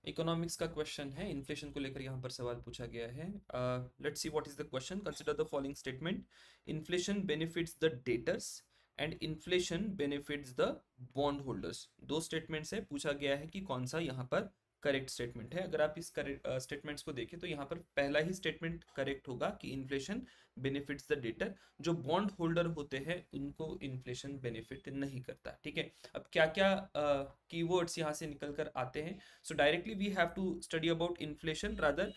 Economics का question है, inflation को लेकर यहाँ पर सवाल पूछा गया है। Let's see what is the question. Consider the following statement. Inflation benefits the debtors and inflation benefits the bond holders. दो स्टेटमेंट से पूछा गया है कि कौन सा यहाँ पर करेक्ट स्टेटमेंट है। अगर आप इस करेक्ट स्टेटमेंट्स को देखें तो यहाँ पर पहला ही स्टेटमेंट करेक्ट होगा कि इन्फ्लेशन बेनिफिट्स द डेटर। जो बॉन्ड होल्डर होते हैं उनको इन्फ्लेशन बेनिफिट नहीं करता। ठीक है, अब क्या क्या कीवर्ड्स यहाँ से निकल कर आते हैं। सो directly we have to study about inflation, rather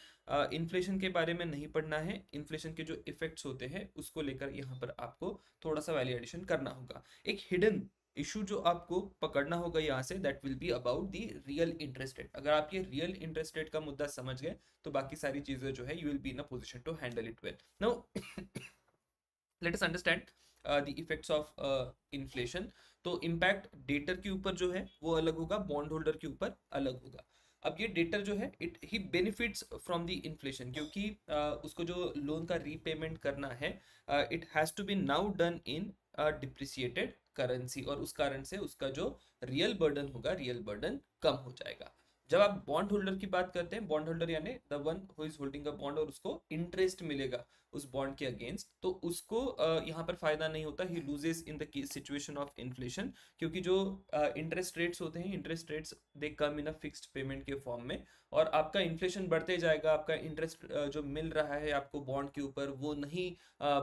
inflation के बारे में नहीं पढ़ना है, इन्फ्लेशन के जो इफेक्ट्स होते हैं उसको लेकर यहाँ पर आपको थोड़ा सा वैल्यू एडिशन करना होगा। एक हिडन इशू जो आपको पकड़ना होगा यहाँ से, that will be about the real interest rate. अगर आप ये रियल इंटरेस्ट रेट का मुद्दा समझ गए तो बाकी सारी चीजें जो है you will be in a position to handle it well. Now let us understand the effects of inflation. तो इम्पैक्ट डेटर के ऊपर जो है वो अलग होगा, बॉन्ड होल्डर के ऊपर अलग होगा। अब ये डेटर जो है it he benefits from the inflation, क्योंकि उसको जो लोन का रीपेमेंट करना है it has to be now done in depreciated currency, और उस कारण से उसका जो रियल बर्डन होगा, रियल बर्डन कम हो जाएगा। जब आप बॉन्ड होल्डर की बात करते हैं, बॉन्ड होल्डर यानी the one who is holding a bond, और उसको इंटरेस्ट मिलेगा उस बॉन्ड के अगेंस्ट, तो उसको यहाँ पर फायदा नहीं होता, ही loses in the situation of inflation. क्योंकि जो इंटरेस्ट रेट्स होते हैं, interest rates they come in a fixed payment के फॉर्म में, और आपका इन्फ्लेशन बढ़ते जाएगा, आपका इंटरेस्ट जो मिल रहा है आपको बॉन्ड के ऊपर वो नहीं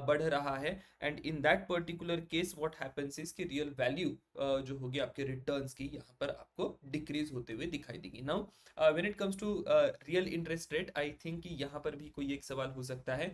बढ़ रहा है, and in that particular case what happens is कि रियल वैल्यू जो होगी आपके रिटर्न्स की यहाँ पर आपको डिक्रीज होते हुए दिखाई देगी। Now when it comes to real interest rate, I think कि यहाँ पर भी कोई एक सवाल हो सकता है।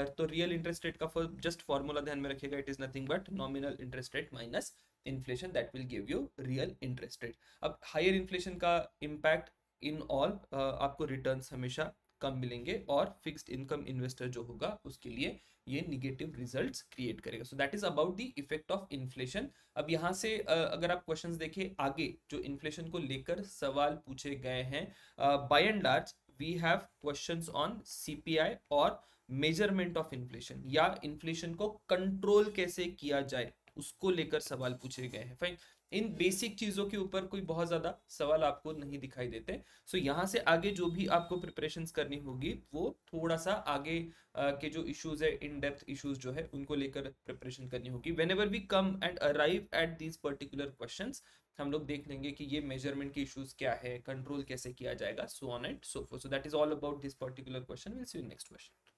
तो रियल इंटरेस्ट रेट का जस्ट फॉर्मूला ध्यान में रखिएगा, it is nothing but nominal interest rate minus inflation, that will give you real interest rate. अब हायर इन्फ्लेशन का इम्पैक्ट इन ऑल आपको रिटर्न्स हमेशा कम मिलेंगे, और फिक्स्ड इनकम इन्वेस्टर जो होगा उसके लिए ये निगेटिव रिजल्ट्स क्रिएट करेगा। So that is about the effect of inflation. अब यहाँ से अगर आप क्वेश्चंस देखें आगे जो इन्फ्लेशन को लेकर सवाल पूछे गए हैं, by and large we have questions on CPI और मेजरमेंट ऑफ इन्फ्लेशन, या इन्फ्लेशन को कंट्रोल कैसे किया जाए उसको लेकर सवाल पूछे गए हैं। फाइन, इन बेसिक चीजों के ऊपर कोई बहुत ज्यादा सवाल आपको नहीं दिखाई देते। सो यहाँ से आगे जो भी आपको प्रिपरेशंस करनी होगी वो थोड़ा सा आगे के जो इश्यूज है, इन डेप्थ इश्यूज जो है उनको लेकर प्रिपरेशन करनी होगी। Whenever we come and arrive at these particular questions, हम लोग देख लेंगे कि ये मेजरमेंट के इश्यूज क्या है, कंट्रोल कैसे किया जाएगा, so on and so fourth. So that is all about this particular question. Will see you next question.